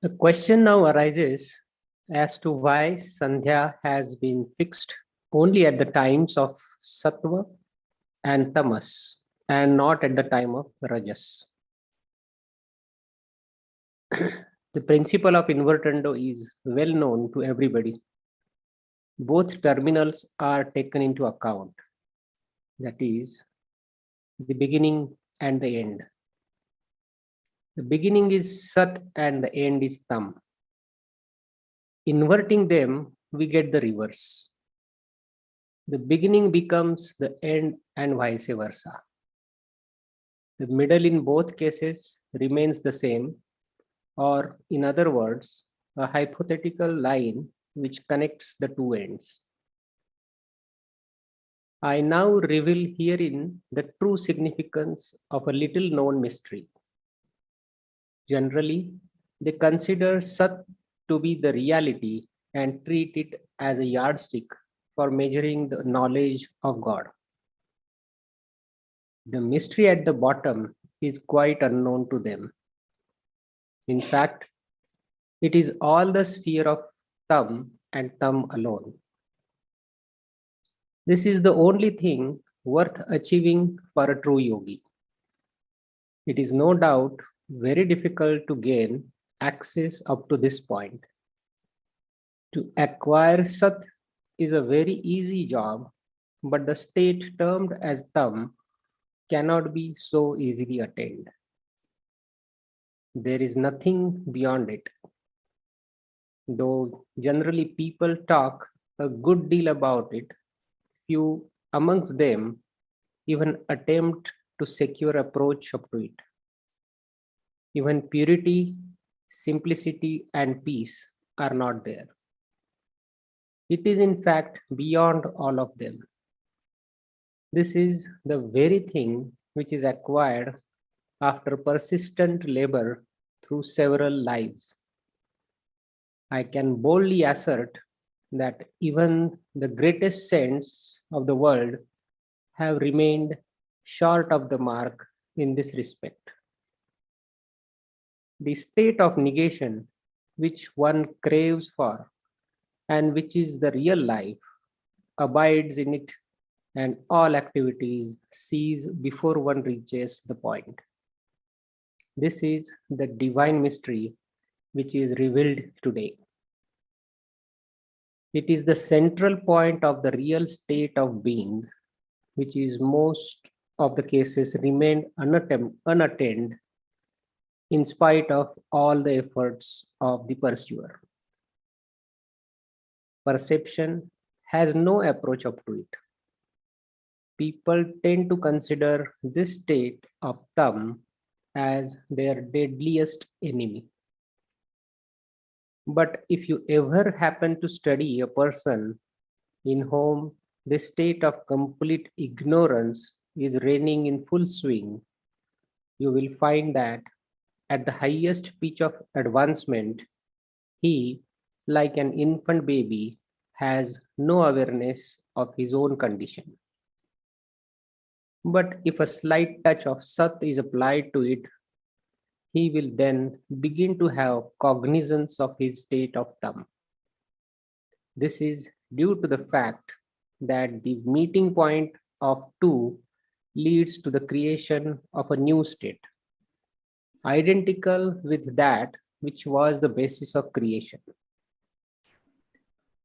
The question now arises as to why Sandhya has been fixed only at the times of Sattva and Tamas and not at the time of Rajas. The principle of invertendo is well known to everybody. Both terminals are taken into account, that is, the beginning and the end. The beginning is Sat and the end is Tam. Inverting them, we get the reverse. The beginning becomes the end and vice versa. The middle in both cases remains the same, or in other words, a hypothetical line which connects the two ends. I now reveal herein the true significance of a little known mystery. Generally, they consider Sat to be the reality and treat it as a yardstick for measuring the knowledge of God. The mystery at the bottom is quite unknown to them. In fact, it is all the sphere of Tam and Tam alone. This is the only thing worth achieving for a true yogi. It is no doubt very difficult to gain access up to this point. To acquire Sat is a very easy job, but the state termed as Tam cannot be so easily attained. There is nothing beyond it. Though generally people talk a good deal about it, few amongst them even attempt to secure approach up to it. Even purity, simplicity, and peace are not there. It is in fact beyond all of them. This is the very thing which is acquired after persistent labor through several lives. I can boldly assert that even the greatest saints of the world have remained short of the mark in this respect. The state of negation which one craves for and which is the real life abides in it, and all activities cease before one reaches the point. This is the divine mystery which is revealed today. It is the central point of the real state of being, which is most of the cases remained unattained in spite of all the efforts of the pursuer. Perception has no approach up to it. People tend to consider this state of Tam as their deadliest enemy. But if you ever happen to study a person in whom this state of complete ignorance is reigning in full swing, you will find that at the highest pitch of advancement, he, like an infant baby, has no awareness of his own condition. But if a slight touch of Sat is applied to it, he will then begin to have cognizance of his state of Tam. This is due to the fact that the meeting point of two leads to the creation of a new state, identical with that which was the basis of creation.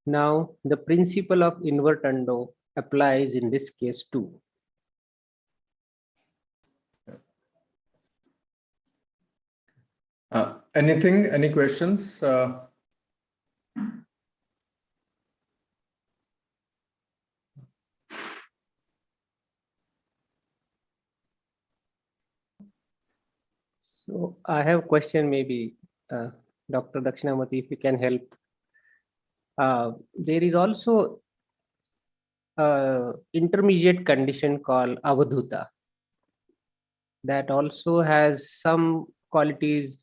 Now, the principle of invertendo applies in this case too. Any questions? So I have a question, maybe Dr. Dakshinamurti, if you can help. There is also an intermediate condition called avadhuta that also has some qualities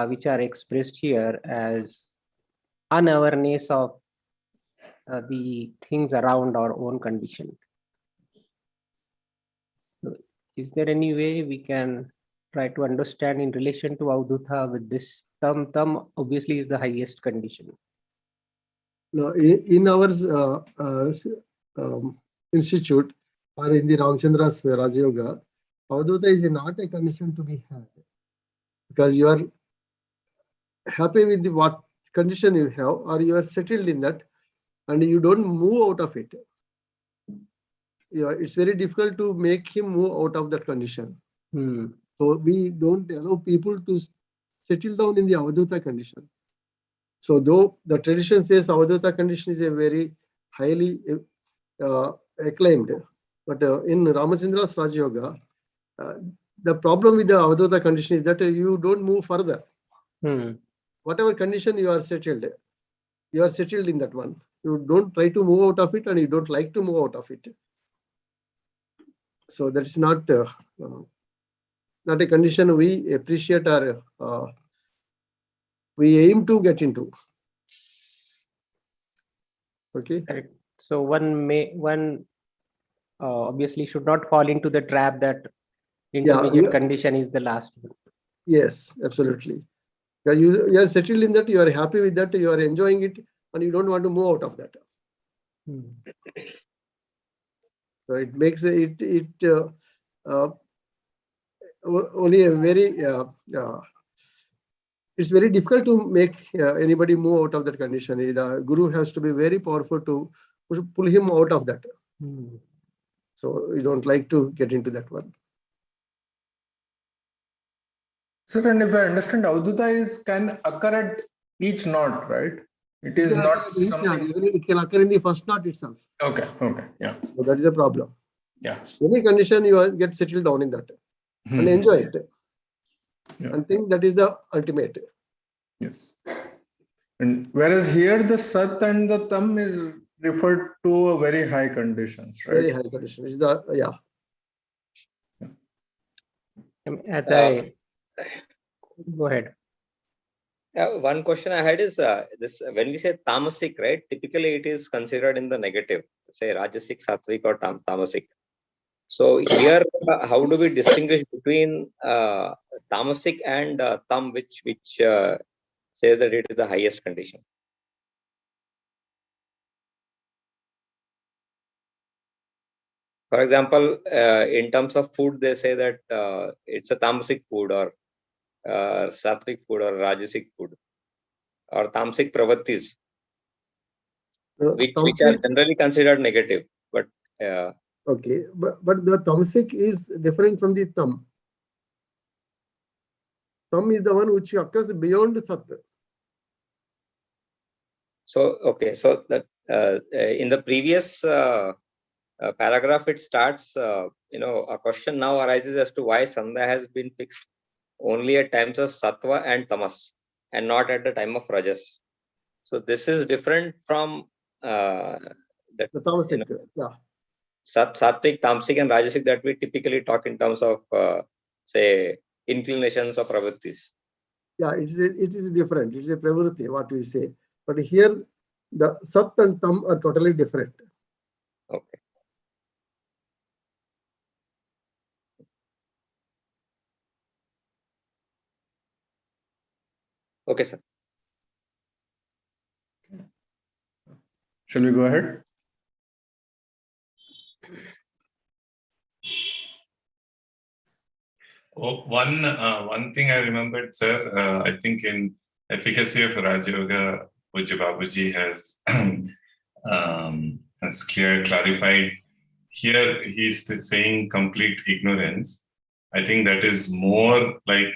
which are expressed here as unawareness of the things around our own condition. So is there any way we can try to understand in relation to Avadhuta with this tam obviously is the highest condition. No, in our institute or in the Ramchandra's Raja Yoga, Avadhuta is not a condition to be had, because you are happy with the what condition you have, or you are settled in that, and you don't move out of it. Yeah, it's very difficult to make him move out of that condition. So we don't allow people to settle down in the Avadhuta condition. So though the tradition says Avadhuta condition is a very highly acclaimed, but in Ramachandra's Raja Yoga, the problem with the Avadhuta condition is that you don't move further. Whatever condition you are settled in that one. You don't try to move out of it, and you don't like to move out of it. So that's not a condition we appreciate or we aim to get into. Okay. Correct. So one obviously should not fall into the trap that intermediate condition is the last one. Yes, absolutely. You are settled in that, you are happy with that, you are enjoying it, and you don't want to move out of that. So it makes it only a very it's very difficult to make anybody move out of that condition. The guru has to be very powerful to pull him out of that. So we don't like to get into that one. Sir, and if I understand, Avadhuta can occur at each knot, right? It is not something. It can occur in the first knot itself. Okay, yeah. So that is a problem. Yeah. Any condition you get settled down in that and enjoy it. Yeah. And think that is the ultimate. Yes. And whereas here the Sat and the Tam is referred to a very high conditions, right? Very high condition. Is the As I go ahead. One question I had is this: when we say tamasic, right? Typically, it is considered in the negative, say rajasic, sattvic, or tamasic. So here, how do we distinguish between tamasic and tam, which says that it is the highest condition? For example, in terms of food, they say that it's a tamasic food, or sattvic food, or rajasic food, or tamasic pravattis, which are generally considered negative. But okay, but the tamasic is different from the tam. Tam is the one which occurs beyond Sat. So okay, so that in the previous paragraph, it starts. A question now arises as to why Sandhya has been fixed only at times of Sattva and Tamas, and not at the time of Rajas. So this is different from the tamasic, Sattvic, Tamasic, and Rajasic that we typically talk in terms of say inclinations of pravrittis. Yeah, it is different. It is a pravritti, what we say. But here, the Sat and Tam are totally different. Okay. Okay, sir. Shall we go ahead? Oh, one thing I remembered, sir, I think in Efficacy of Raja Yoga, Pujya Babuji has clarified. Here he's saying complete ignorance. I think that is more like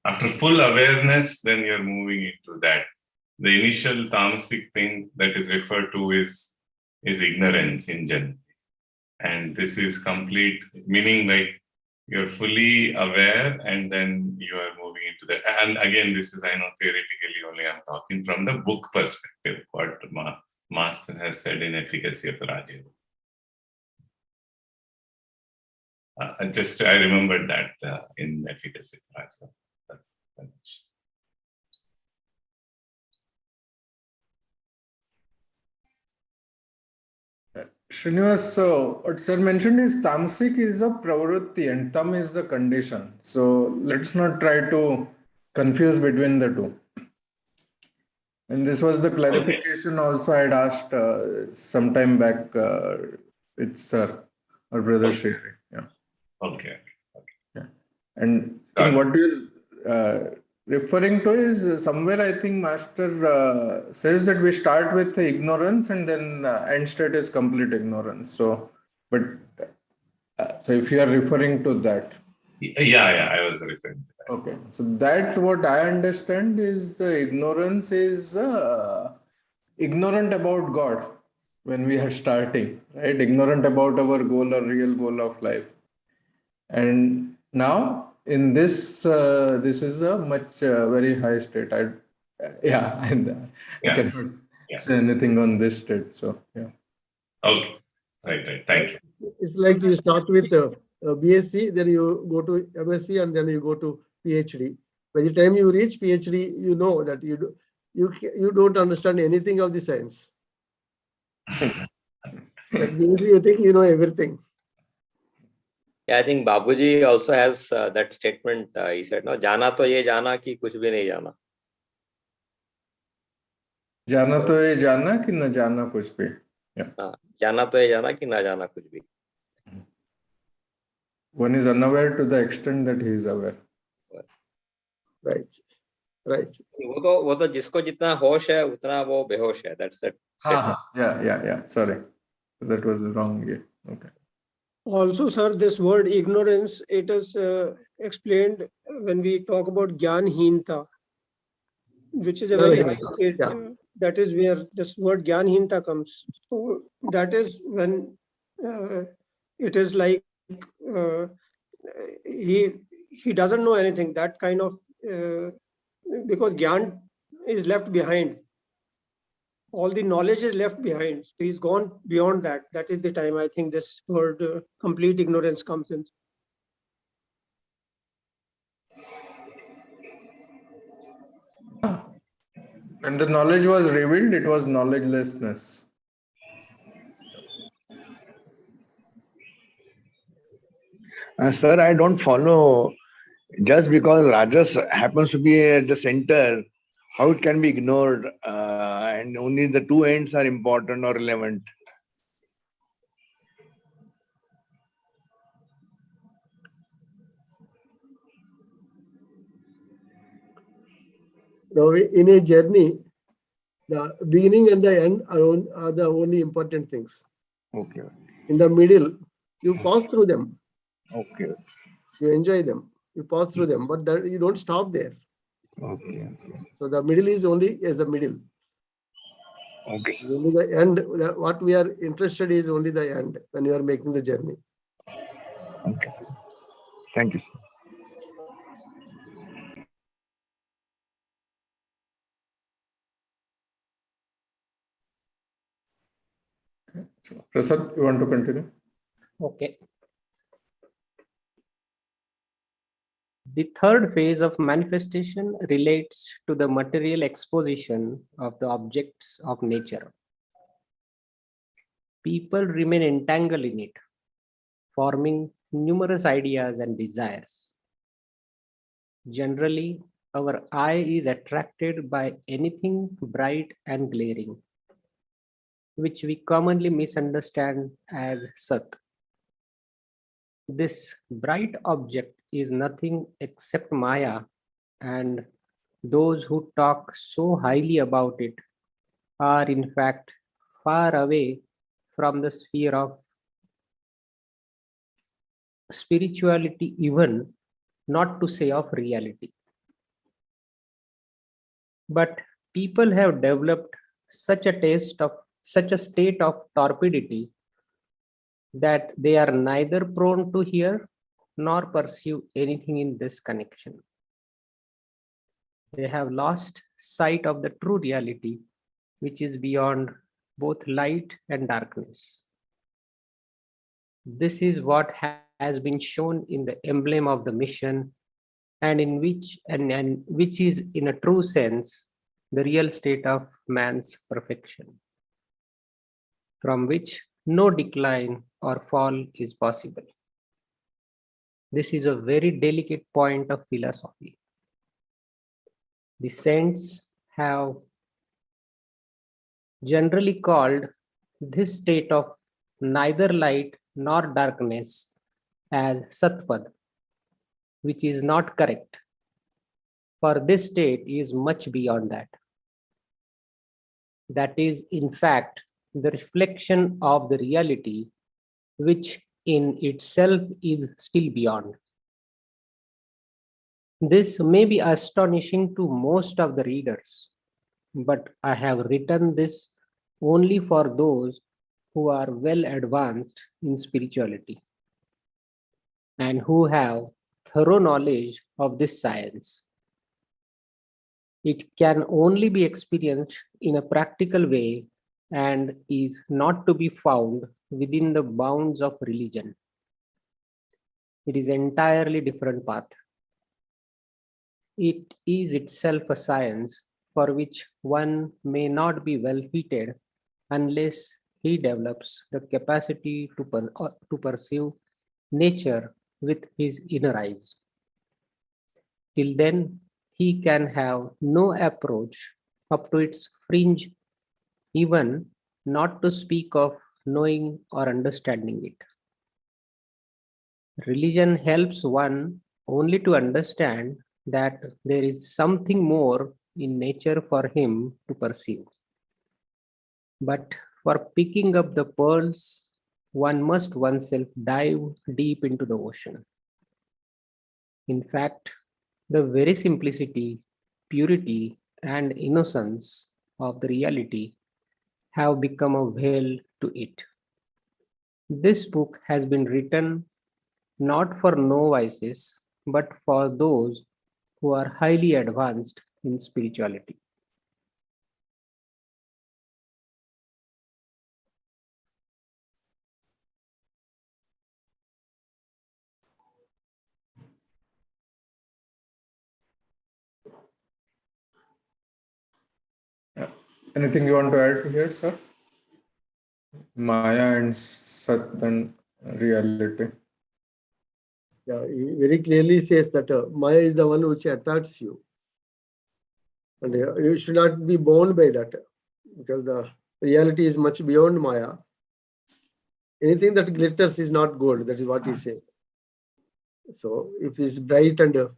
after full awareness, then you're moving into that. The initial tamasic thing that is referred to is ignorance in general. And this is complete, meaning like you're fully aware and then you are moving into that. And again, this is, I know theoretically only I'm talking from the book perspective, what Master has said in Efficacy of Raja Yoga. I remembered that in Efficacy of Raja Yoga. Srinivas, so what sir mentioned is tamasic is a pravritti and tam is the condition. So let's not try to confuse between the two. And this was the clarification also I had asked some time back with sir or brother Shri. Yeah. Okay. Yeah. And I think what you're referring to is somewhere I think Master says that we start with the ignorance and then end state is complete ignorance. So, but so if you are referring to that. Yeah, I was referring to that. Okay, so that what I understand is the ignorance is ignorant about God when we are starting, right? Ignorant about our goal or real goal of life. And now in this, this is a much very high state. I cannot say anything on this state. So yeah. Okay, right. Thank you. It's like you start with BSc, then you go to MSc, and then you go to PhD. By the time you reach PhD, you know that you don't understand anything of the science. At BSc, you think you know everything. Yeah, I think Babuji also has that statement. He said, "No, jana to ye jana ki kuch bhi nahi jana." Jana to ye jana ki na jana kuch bhi. Yeah. Jana to ye jana ki na jana kuch bhi. One is unaware to the extent that he is aware. Right. वो तो जिसको जितना होश है उतना वो बेहोश है. That's that statement. Yeah. Sorry, that was wrong. Yeah. Okay. Also, sir, this word ignorance, it is explained when we talk about Gyanhinta, which is a very high state. Yeah. That is where this word Gyanhinta comes. So that is when it is like he doesn't know anything. That kind of because Gyan is left behind. All the knowledge is left behind. So he's gone beyond that. That is the time I think this word complete ignorance comes in. When the knowledge was revealed, it was knowledgelessness. Sir, I don't follow. Just because Rajas happens to be at the center, how it can be ignored and only the two ends are important or relevant? Now, in a journey, the beginning and the end are the only important things. Okay. In the middle, you pass through them. Okay. You enjoy them. You pass through them, but you don't stop there. Okay. So the middle is only as the middle. Okay. Only the end. What we are interested in is only the end when you are making the journey. Okay, sir. Thank you, sir. So, Prasad, you want to continue? Okay. The third phase of manifestation relates to the material exposition of the objects of nature. People remain entangled in it, forming numerous ideas and desires. Generally, our eye is attracted by anything bright and glaring, which we commonly misunderstand as Sat. This bright object is nothing except Maya, and those who talk so highly about it are in fact far away from the sphere of spirituality, even not to say of reality. But people have developed such a state of torpidity that they are neither prone to hear nor pursue anything in this connection. They have lost sight of the true reality, which is beyond both light and darkness. This is what has been shown in the emblem of the mission, and which is in a true sense the real state of man's perfection, from which no decline or fall is possible. This is a very delicate point of philosophy. The saints have generally called this state of neither light nor darkness as Satpad, which is not correct, for this state is much beyond that. That is, in fact, the reflection of the reality, which in itself is still beyond. This may be astonishing to most of the readers, but I have written this only for those who are well advanced in spirituality and who have thorough knowledge of this science. It can only be experienced in a practical way and is not to be found within the bounds of religion. It is an entirely different path. It is itself a science for which one may not be well fitted unless he develops the capacity to perceive nature with his inner eyes. Till then, he can have no approach up to its fringe, even not to speak of knowing or understanding it. Religion helps one only to understand that there is something more in nature for him to perceive. But for picking up the pearls, one must oneself dive deep into the ocean. In fact, the very simplicity, purity, and innocence of the reality have become a veil to it. This book has been written not for novices, but for those who are highly advanced in spirituality. Anything you want to add here, sir? Maya and Sat and reality. Yeah, he very clearly says that Maya is the one which attracts you. And you should not be bound by that, because the reality is much beyond Maya. Anything that glitters is not gold. That is what he says. So if it's bright and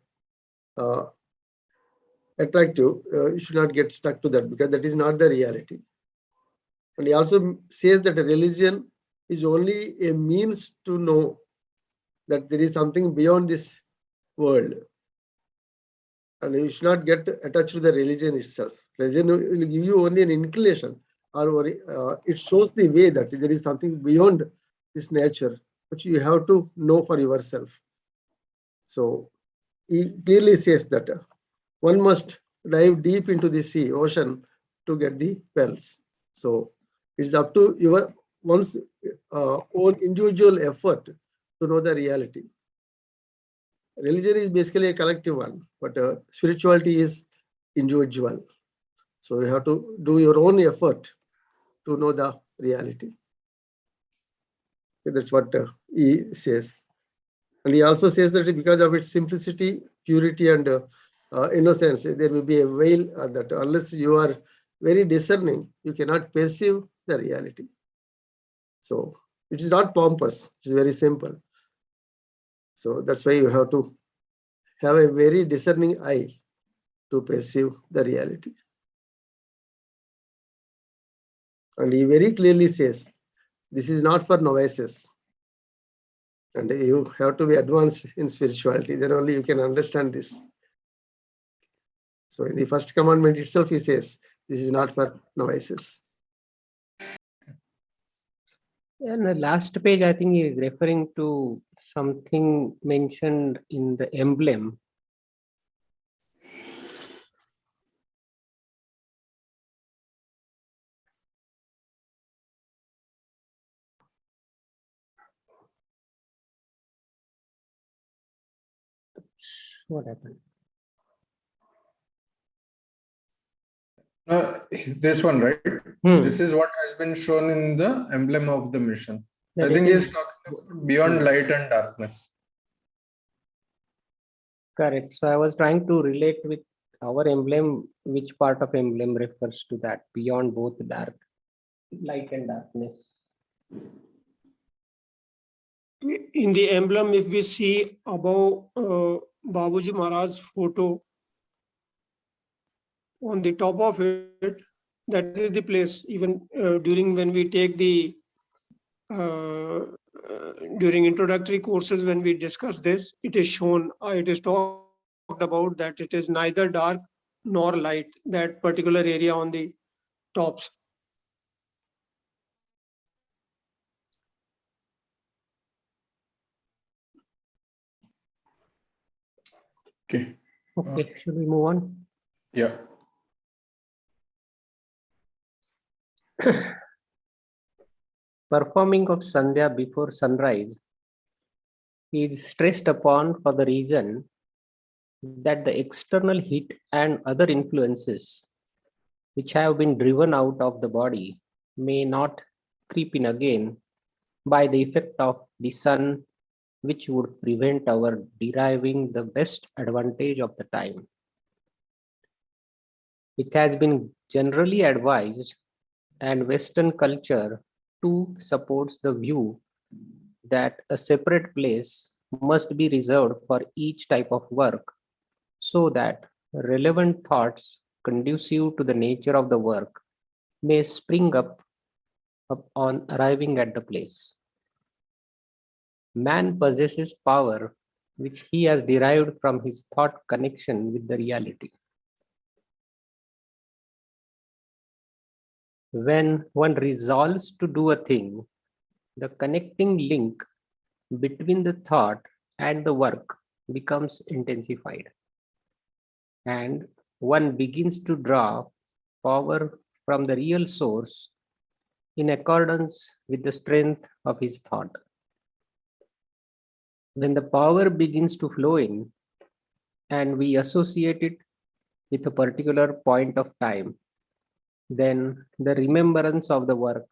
attractive, you should not get stuck to that, because that is not the reality. And he also says that religion is only a means to know that there is something beyond this world. And you should not get attached to the religion itself. Religion will give you only an inclination, or it shows the way that there is something beyond this nature, which you have to know for yourself. So he clearly says that one must dive deep into the ocean to get the pearls. So it's up to one's own individual effort to know the reality. Religion is basically a collective one, but spirituality is individual. So you have to do your own effort to know the reality. That's what he says. And he also says that because of its simplicity, purity, and innocence, there will be a veil that unless you are very discerning, you cannot perceive the reality. So it is not pompous, it is very simple. So that's why you have to have a very discerning eye to perceive the reality. And he very clearly says, this is not for novices. And you have to be advanced in spirituality, then only you can understand this. So in the first commandment itself, he says, this is not for novices. And the last page, I think he is referring to something mentioned in the emblem. What happened? This one, right? Hmm. This is what has been shown in the emblem of the mission. That I think it he's is talking about beyond light and darkness. correct. So I was trying to relate with our emblem, which part of emblem refers to that beyond both dark, light and darkness. In the emblem, if we see above Babuji Maharaj's photo, on the top of it, that is the place. Even during when we take the during introductory courses, when we discuss this, it is shown, it is talked about that it is neither dark nor light, that particular area on the tops. Okay. Okay, should we move on? Yeah. Performing of Sandhya before sunrise is stressed upon for the reason that the external heat and other influences which have been driven out of the body may not creep in again by the effect of the sun, which would prevent our deriving the best advantage of the time. It has been generally advised, and Western culture too supports the view that a separate place must be reserved for each type of work so that relevant thoughts conducive to the nature of the work may spring up on arriving at the place. Man possesses power which he has derived from his thought connection with the reality. When one resolves to do a thing, the connecting link between the thought and the work becomes intensified, and one begins to draw power from the real source in accordance with the strength of his thought. When the power begins to flow in and we associate it with a particular point of time, then the remembrance of the work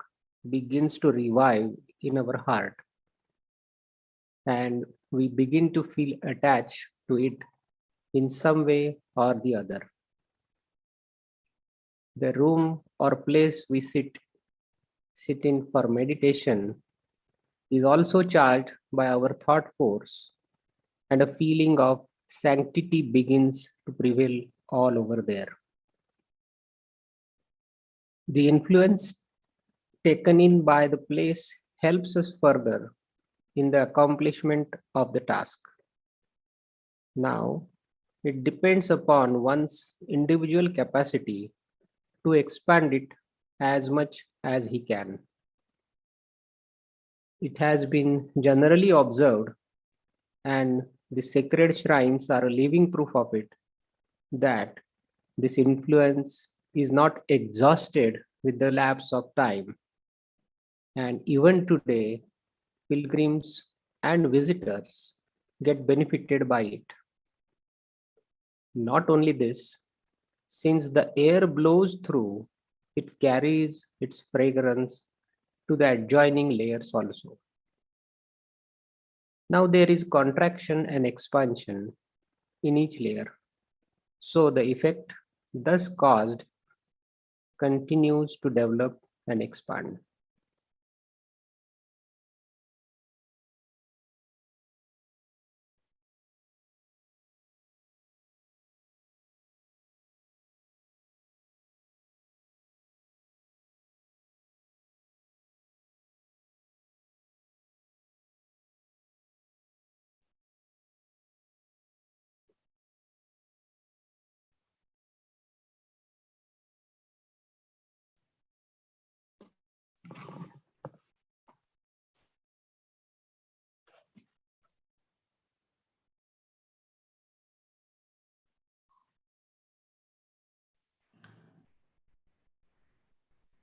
begins to revive in our heart, and we begin to feel attached to it in some way or the other. The room or place we sit in for meditation is also charged by our thought force, and a feeling of sanctity begins to prevail all over there. The influence taken in by the place helps us further in the accomplishment of the task. Now, it depends upon one's individual capacity to expand it as much as he can. It has been generally observed, and the sacred shrines are a living proof of it, that this influence is not exhausted with the lapse of time. And even today, pilgrims and visitors get benefited by it. Not only this, since the air blows through, it carries its fragrance to the adjoining layers also. Now there is contraction and expansion in each layer. So the effect thus caused continues to develop and expand.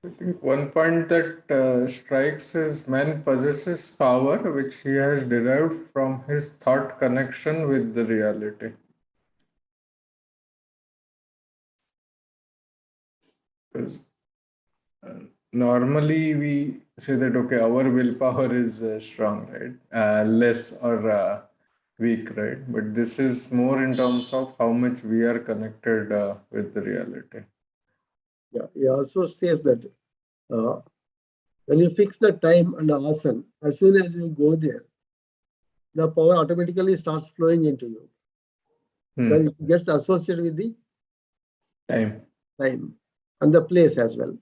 I think one point that strikes is man possesses power which he has derived from his thought connection with the reality. Because normally we say that, okay, our willpower is strong, right? Less or weak, right? But this is more in terms of how much we are connected with the reality. Yeah, he also says that when you fix the time and the asana, as soon as you go there, the power automatically starts flowing into you. Because it gets associated with the Time and the place as well.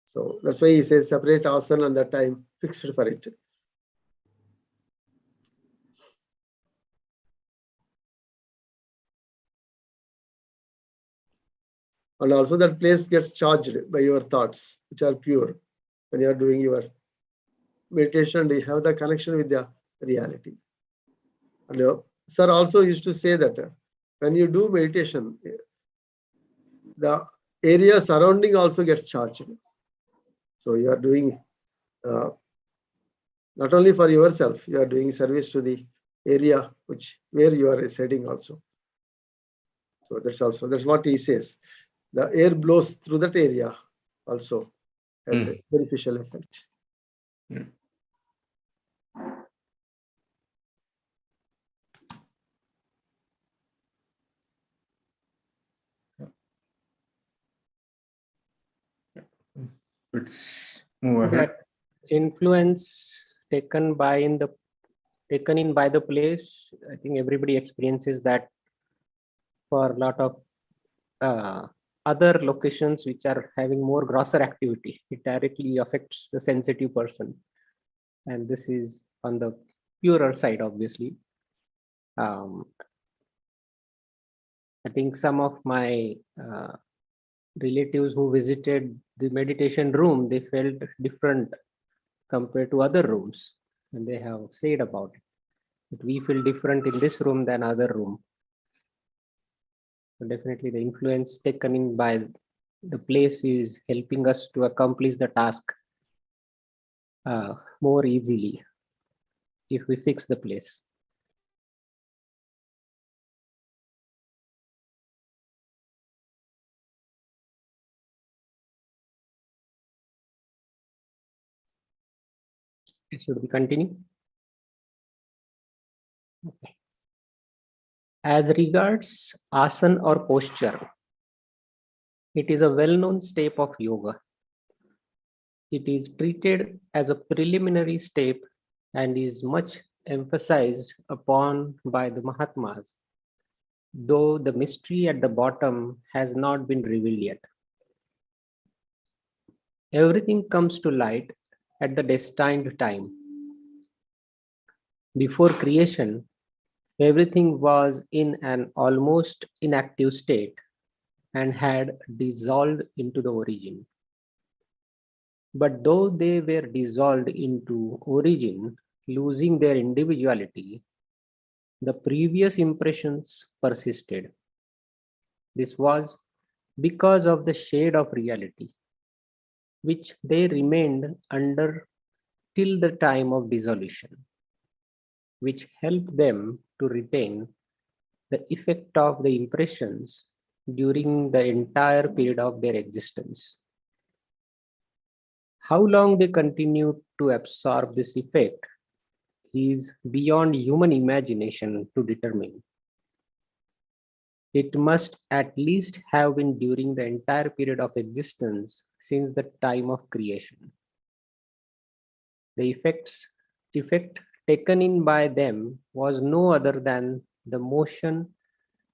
So that's why he says separate asana and the time fixed for it. And also that place gets charged by your thoughts, which are pure. When you are doing your meditation, you have the connection with the reality. And sir also used to say that when you do meditation, the area surrounding also gets charged. So you are doing not only for yourself, you are doing service to the area where you are residing also. So that's what he says. The air blows through that area also has a beneficial effect. Let's move ahead. That influence taken in by the place, I think everybody experiences that for a lot of other locations which are having more grosser activity. It directly affects the sensitive person. And this is on the purer side, obviously. I think some of my relatives who visited the meditation room, they felt different compared to other rooms. And they have said about it. That we feel different in this room than other room. So definitely the influence taken in by the place is helping us to accomplish the task more easily if we fix the place. Should we continue? Okay. As regards asana or posture, it is a well-known step of yoga. It is treated as a preliminary step and is much emphasized upon by the Mahatmas, though the mystery at the bottom has not been revealed yet. Everything comes to light at the destined time. Before creation, everything was in an almost inactive state and had dissolved into the origin. But though they were dissolved into origin, losing their individuality, the previous impressions persisted. This was because of the shade of reality, which they remained under till the time of dissolution, which helped them to retain the effect of the impressions during the entire period of their existence. How long they continue to absorb this effect is beyond human imagination to determine. It must at least have been during the entire period of existence since the time of creation. The effect taken in by them was no other than the motion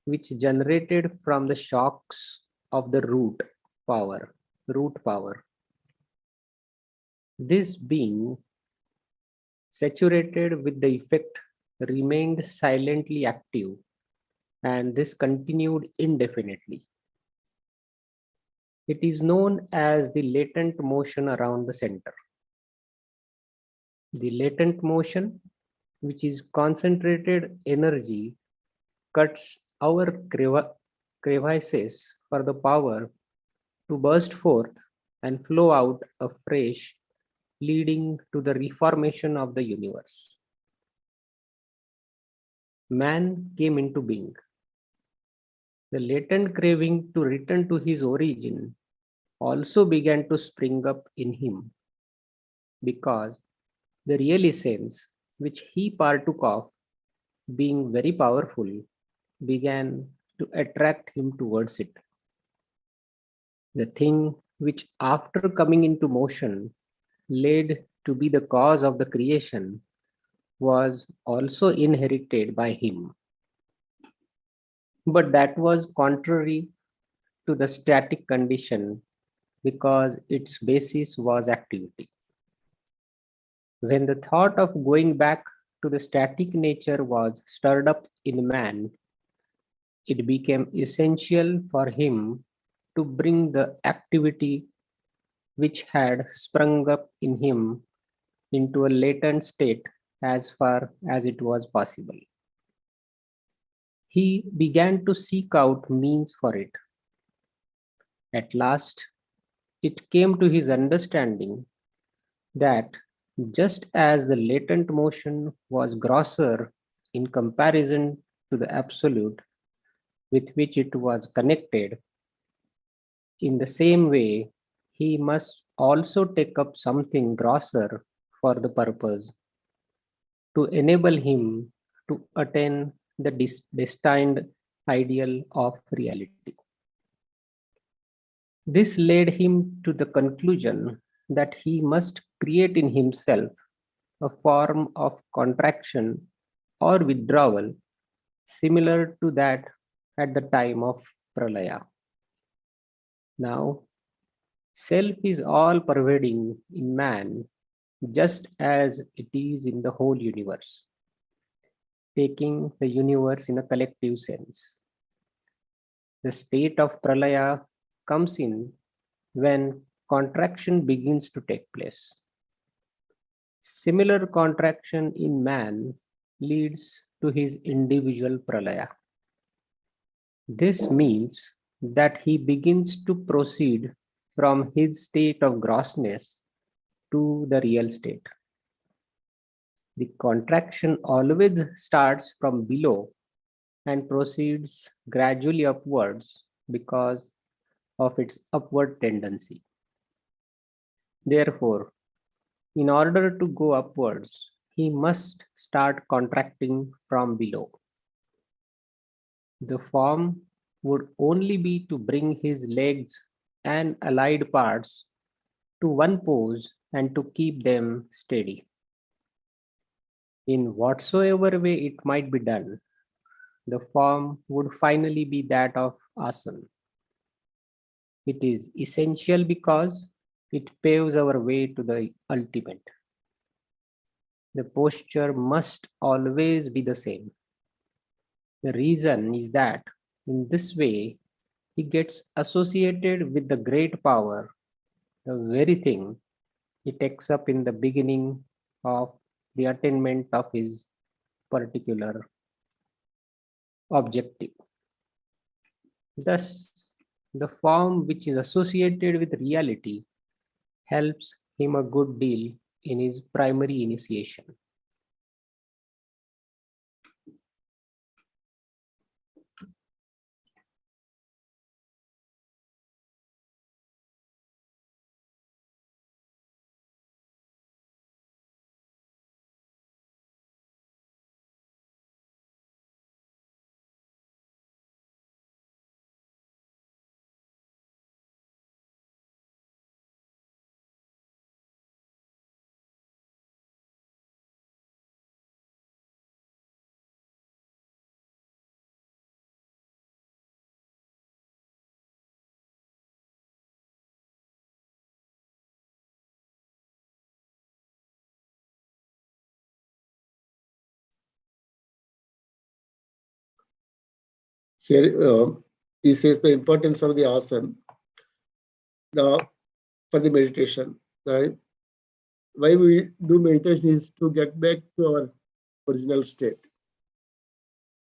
which generated from the shocks of the root power. This being saturated with the effect remained silently active, and this continued indefinitely. It is known as the latent motion around the center. The latent motion, which is concentrated energy, cuts our crevices for the power to burst forth and flow out afresh, leading to the reformation of the universe. Man came into being. the latent craving to return to his origin also began to spring up in him, because the real essence which he partook of, being very powerful, began to attract him towards it. The thing which, after coming into motion, led to be the cause of the creation was also inherited by him. But that was contrary to the static condition, because its basis was activity. When the thought of going back to the static nature was stirred up in man, it became essential for him to bring the activity which had sprung up in him into a latent state as far as it was possible. He began to seek out means for it. At last, it came to his understanding that just as the latent motion was grosser in comparison to the absolute with which it was connected, in the same way, he must also take up something grosser for the purpose to enable him to attain the destined ideal of reality. This led him to the conclusion that he must create in himself a form of contraction or withdrawal similar to that at the time of Pralaya. Now, self is all pervading in man, just as it is in the whole universe, taking the universe in a collective sense. The state of Pralaya comes in when contraction begins to take place. Similar contraction in man leads to his individual Pralaya. This means that he begins to proceed from his state of grossness to the real state. The contraction always starts from below and proceeds gradually upwards because of its upward tendency. Therefore, in order to go upwards, he must start contracting from below. The form would only be to bring his legs and allied parts to one pose and to keep them steady. In whatsoever way it might be done, the form would finally be that of asana. It is essential because it paves our way to the ultimate. The posture must always be the same. The reason is that in this way, he gets associated with the great power, the very thing he takes up in the beginning of the attainment of his particular objective. Thus, the form which is associated with reality helps him a good deal in his primary initiation. Here he says the importance of the asana for the meditation. Right? Why we do meditation is to get back to our original state.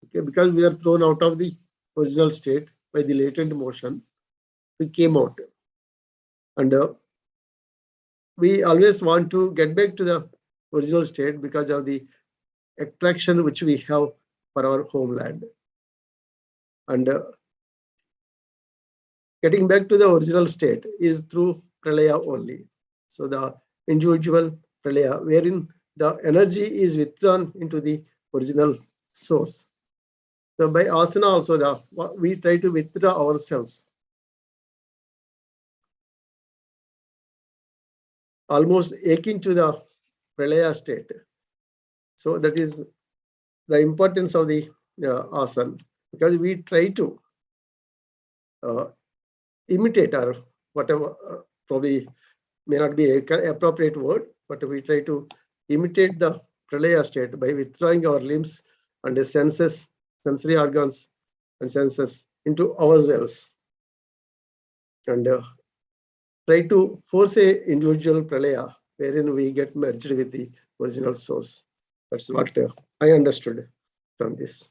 Okay, because we are thrown out of the original state by the latent motion, we came out, and we always want to get back to the original state because of the attraction which we have for our homeland. And getting back to the original state is through pralaya only. So the individual pralaya, wherein the energy is withdrawn into the original source. So by asana also, we try to withdraw ourselves almost akin to the pralaya state. So that is the importance of the asana, because we try to imitate, or whatever, probably may not be an appropriate word, but we try to imitate the pralaya state by withdrawing our limbs and the senses, sensory organs and senses into ourselves, and try to force a individual pralaya wherein we get merged with the original source. That's what I understood from this.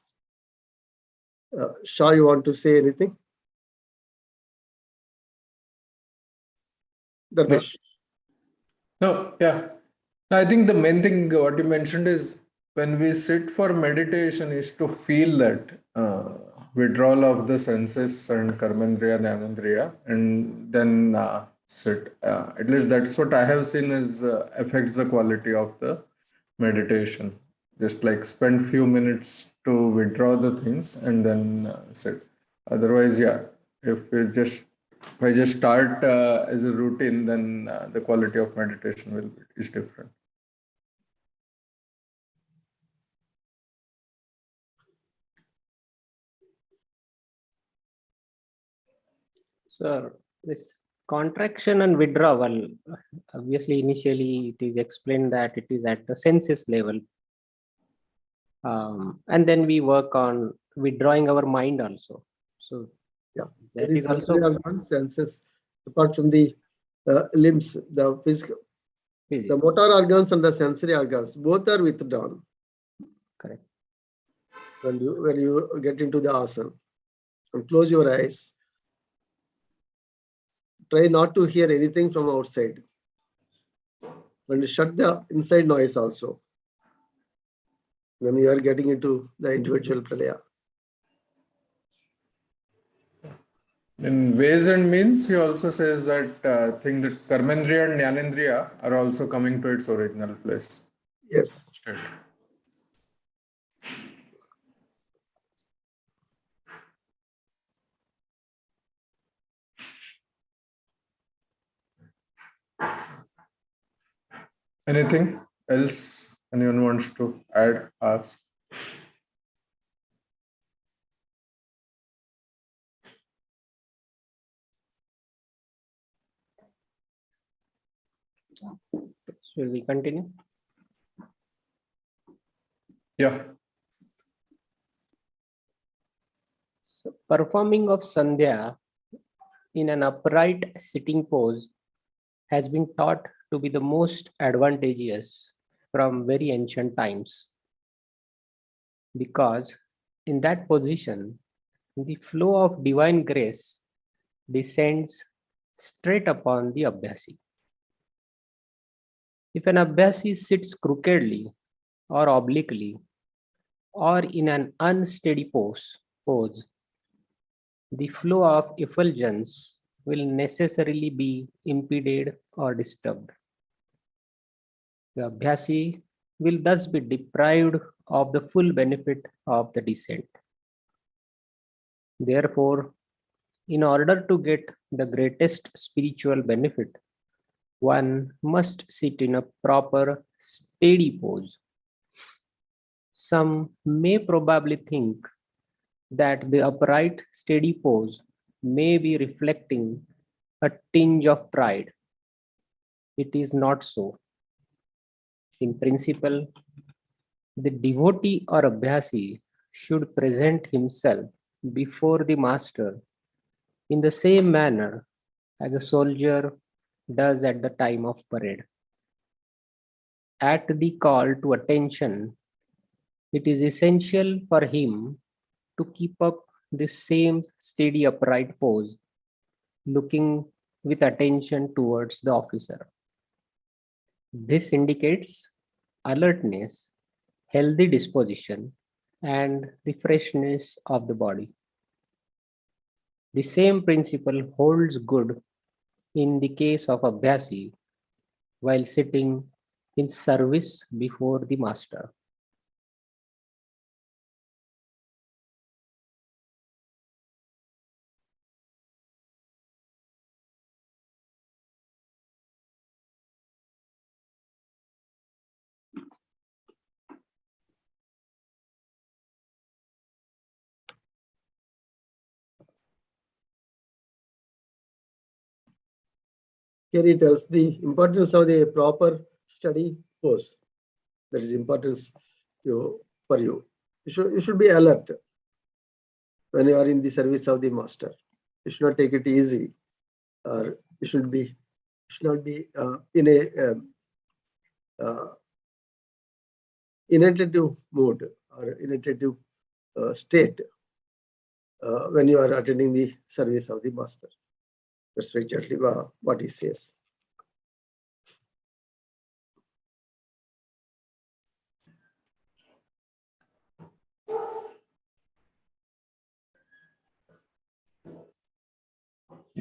Shah, you want to say anything? Dharmesh. No, yeah. I think the main thing what you mentioned is when we sit for meditation is to feel that withdrawal of the senses and karmendriya, jnanendriya, and then sit. At least that's what I have seen is affects the quality of the meditation. Just like spend few minutes to withdraw the things and then sit. Otherwise, yeah, if I just start as a routine, then the quality of meditation is different. Sir, this contraction and withdrawal, obviously initially it is explained that it is at the senses level. And then we work on withdrawing our mind also. So Yeah, that there is also organ senses apart from the limbs, the physical, the motor organs and the sensory organs, both are withdrawn. correct. When you get into the asana, and close your eyes. Try not to hear anything from outside. And shut the inside noise also when you are getting into the individual pralaya. In ways and means, he also says that thing that karmendriya and jnanendriya are also coming to its original place. Yes. State. Anything else anyone wants to add, ask? Should we continue? Yeah. So performing of Sandhya in an upright sitting pose has been taught to be the most advantageous from very ancient times, because in that position, the flow of divine grace descends straight upon the Abhyasi. If an Abhyasi sits crookedly or obliquely or in an unsteady pose, the flow of effulgence will necessarily be impeded or disturbed. The Abhyasi will thus be deprived of the full benefit of the descent. Therefore, in order to get the greatest spiritual benefit, one must sit in a proper, steady pose. Some may probably think that the upright, steady pose may be reflecting a tinge of pride. It is not so. In principle, the devotee or Abhyasi should present himself before the master in the same manner as a soldier does at the time of parade. At the call to attention, it is essential for him to keep up the same steady upright pose, looking with attention towards the officer. This indicates alertness, healthy disposition, and the freshness of the body. The same principle holds good in the case of Abhyasi while sitting in service before the master. Here he tells the importance of the proper study pose. That is importance for you. You should be alert when you are in the service of the master. You should not take it easy, or you should not be in a inattentive mood or inattentive state when you are attending the service of the master. That's exactly what he says.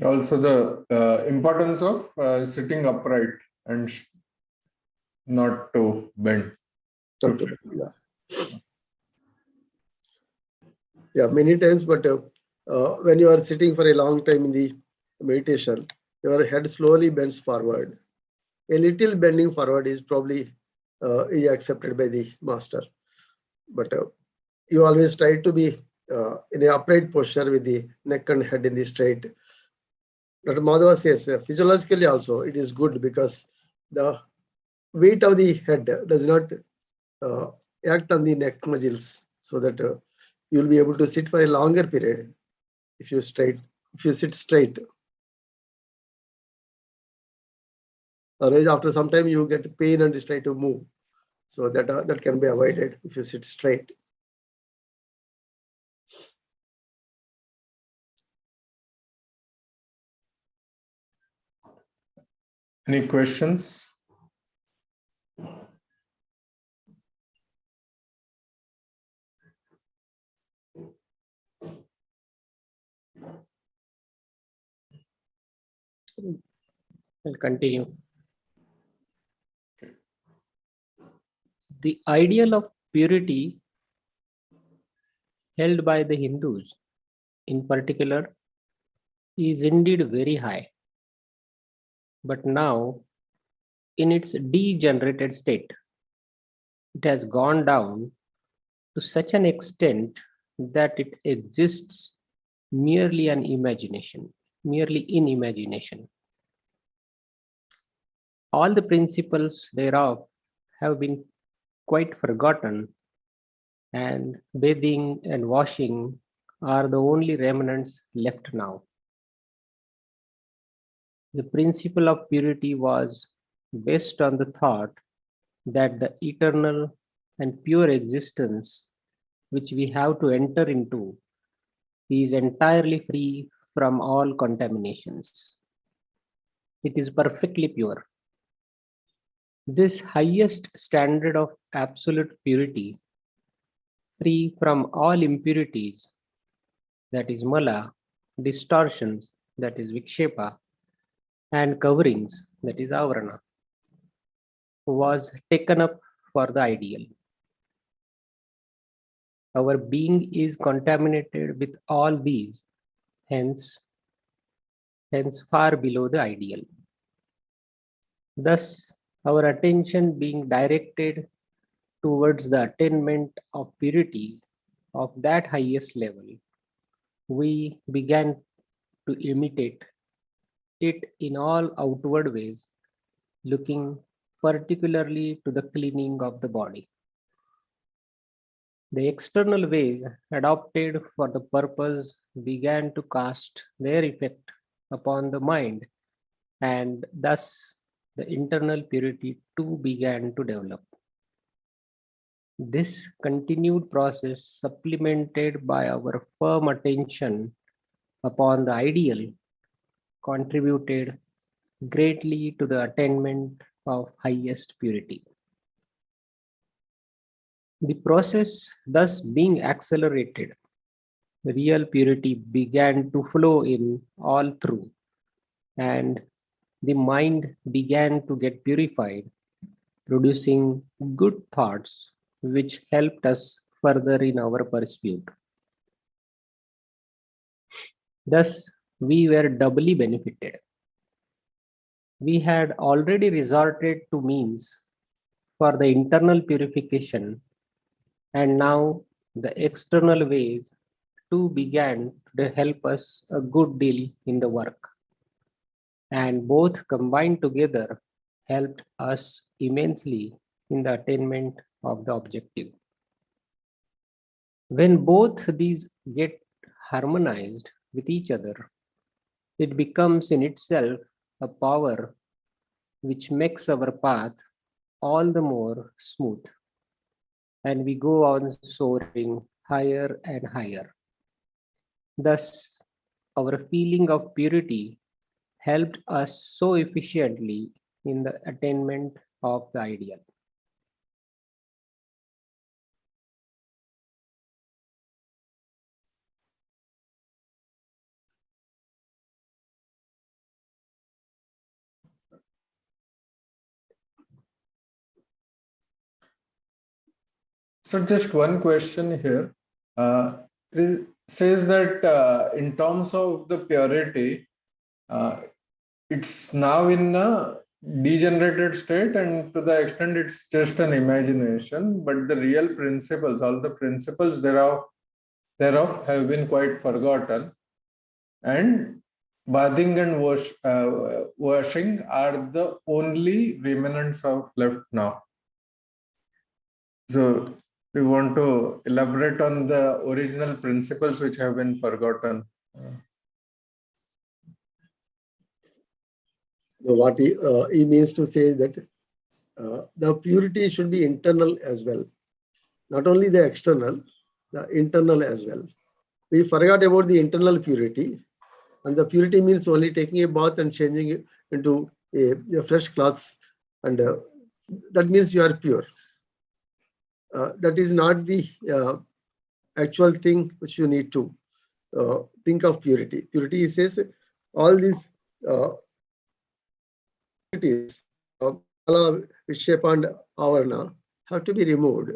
Also, the importance of sitting upright and not to bend. Yeah, many times, but when you are sitting for a long time in the meditation, your head slowly bends forward. A little bending forward is probably accepted by the master, but you always try to be in an upright posture with the neck and head in the straight. Dr. Madhava says physiologically also it is good because the weight of the head does not act on the neck muscles, so that you will be able to sit for a longer period if you sit straight. Otherwise, after some time you get pain and try to move, so that can be avoided if you sit straight. Any questions? I'll continue. The ideal of purity held by the Hindus in particular is indeed very high. But now, in its degenerated state, it has gone down to such an extent that it exists merely in imagination. All the principles thereof have been quite forgotten, and bathing and washing are the only remnants left now. The principle of purity was based on the thought that the eternal and pure existence which we have to enter into is entirely free from all contaminations. It is perfectly pure. This highest standard of absolute purity, free from all impurities, that is mala, distortions, that is vikshepa, and coverings, that is avarana, was taken up for the ideal. Our being is contaminated with all these, hence far below the ideal. Thus, our attention being directed towards the attainment of purity of that highest level, we began to imitate it in all outward ways, looking particularly to the cleaning of the body. The external ways adopted for the purpose began to cast their effect upon the mind, and thus the internal purity too began to develop. This continued process, supplemented by our firm attention upon the ideal, contributed greatly to the attainment of highest purity. The process thus being accelerated, real purity began to flow in all through, and the mind began to get purified, producing good thoughts which helped us further in our pursuit. Thus, we were doubly benefited. We had already resorted to means for the internal purification, and now the external ways too began to help us a good deal in the work, and both combined together helped us immensely in the attainment of the objective. When both these get harmonized with each other, it becomes in itself a power which makes our path all the more smooth, and we go on soaring higher and higher. Thus, our feeling of purity helped us so efficiently in the attainment of the ideal. So just one question here. It says that in terms of the purity, it's now in a degenerated state, and to the extent it's just an imagination, but the real principles, all the principles thereof have been quite forgotten, and bathing and washing are the only remnants of left now. So we want to elaborate on the original principles which have been forgotten. What he means to say is that the purity should be internal as well. Not only the external, the internal as well. We forgot about the internal purity. And the purity means only taking a bath and changing it into a fresh clothes. And that means you are pure. That is not the actual thing which you need to think of purity. Purity says all these purities, Kala, Vishepa and Avarana have to be removed.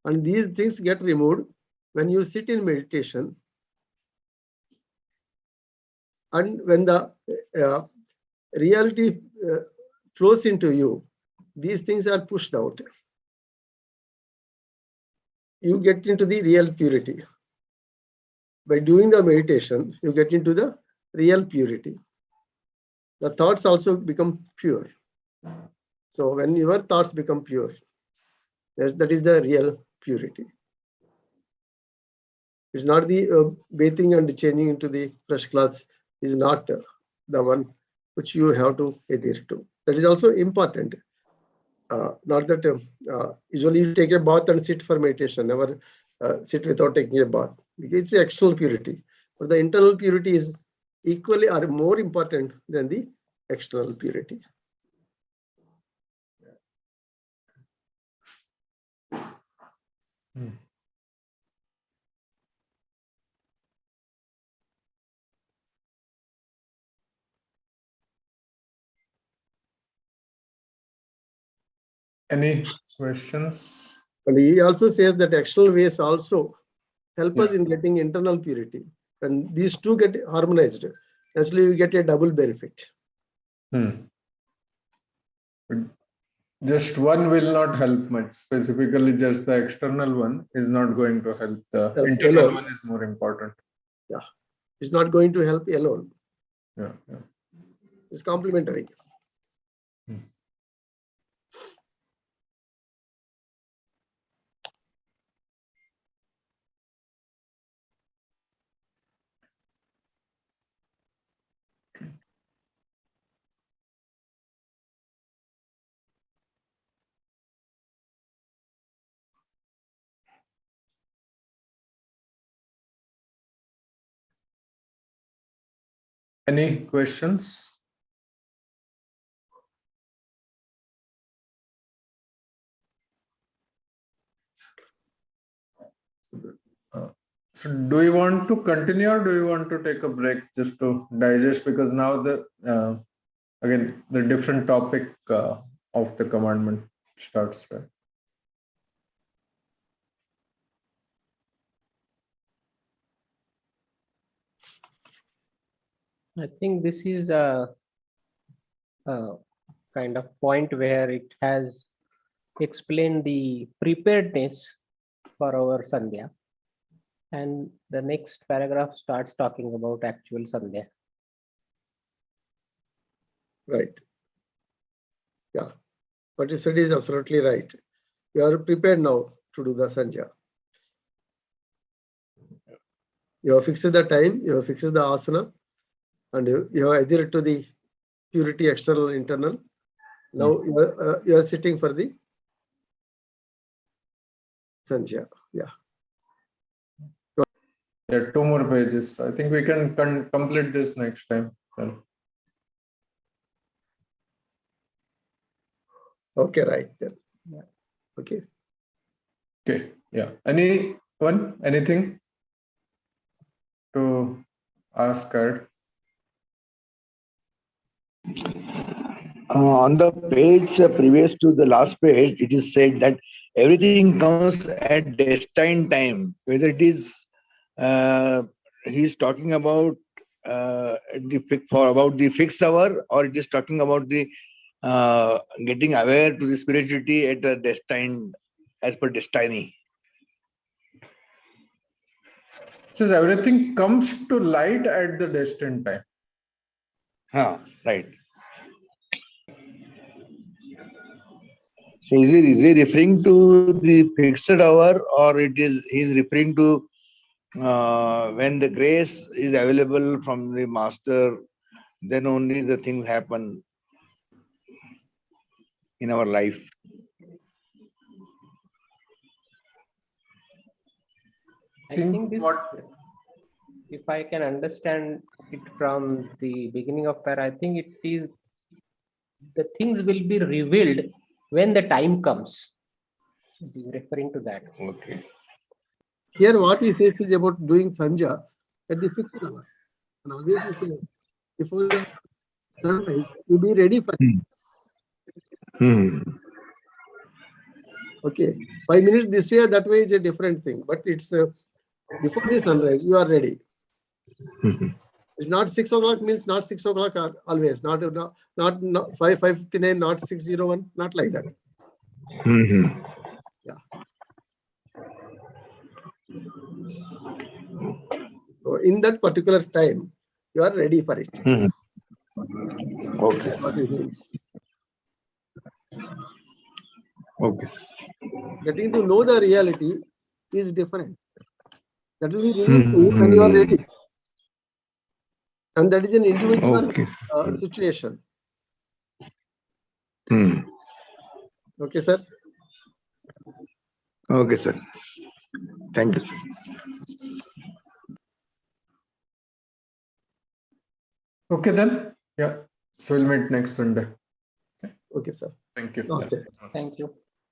And these things get removed when you sit in meditation. And when the reality flows into you, these things are pushed out. You get into the real purity. By doing the meditation, you get into the real purity. The thoughts also become pure. So when your thoughts become pure, that is the real purity. It's not the bathing and changing into the fresh clothes is not the one which you have to adhere to. That is also important. Not that usually you take a bath and sit for meditation, never sit without taking a bath. It's the external purity. But the internal purity is equally or more important than the external purity. Any questions? And he also says that external ways also help us in getting internal purity. When these two get harmonized, actually you get a double benefit. Just one will not help much. Specifically, just the external one is not going to help. The internal alone. One is more important. Yeah, it's not going to help alone. Yeah. It's complementary. Any questions? So do you want to continue or do you want to take a break just to digest? Because now again, the different topic of the commandment starts. Right? I think this is a kind of point where it has explained the preparedness for our Sandhya. And the next paragraph starts talking about actual Sandhya. Right. Yeah. What you said is absolutely right. You are prepared now to do the Sandhya. You have fixed the time, you have fixed the asana, and you have adhered to the purity external, internal. Now you are sitting for the Sandhya. Yeah. Yeah, 2 more pages. I think we can complete this next time. Then. Okay, right then. Yeah. Okay. Okay. Yeah. Anything to ask her? On the page previous to the last page, it is said that everything comes at destined time. Whether it is he's talking about about the fixed hour, or it is talking about the getting aware to the spirituality at a destined, as per destiny. It says everything comes to light at the destined time. Right. So is he referring to the fixed hour, or he's referring to when the grace is available from the master, then only the things happen in our life? I think this, if I can understand it from the beginning of para, I think it is the things will be revealed when the time comes. It is referring to that. Okay. Here, what he says is about doing Sandhya at the fixed hour. And always he says, before the sunrise, you be ready for it. Okay. 5 minutes this way, that way is a different thing. But it's before the sunrise, you are ready. It's not 6 o'clock means not 6 o'clock always. Not 5:59, not 6:01, not like that. Yeah. So in that particular time, you are ready for it. Okay. That's what it means. Okay. Getting to know the reality is different. That will be revealed to you when you are ready. And that is an individual situation. Okay, sir? Okay, sir. Thank you. Okay, then. Yeah. So we'll meet next Sunday. Okay, sir. Thank you. Namaste. Thank you.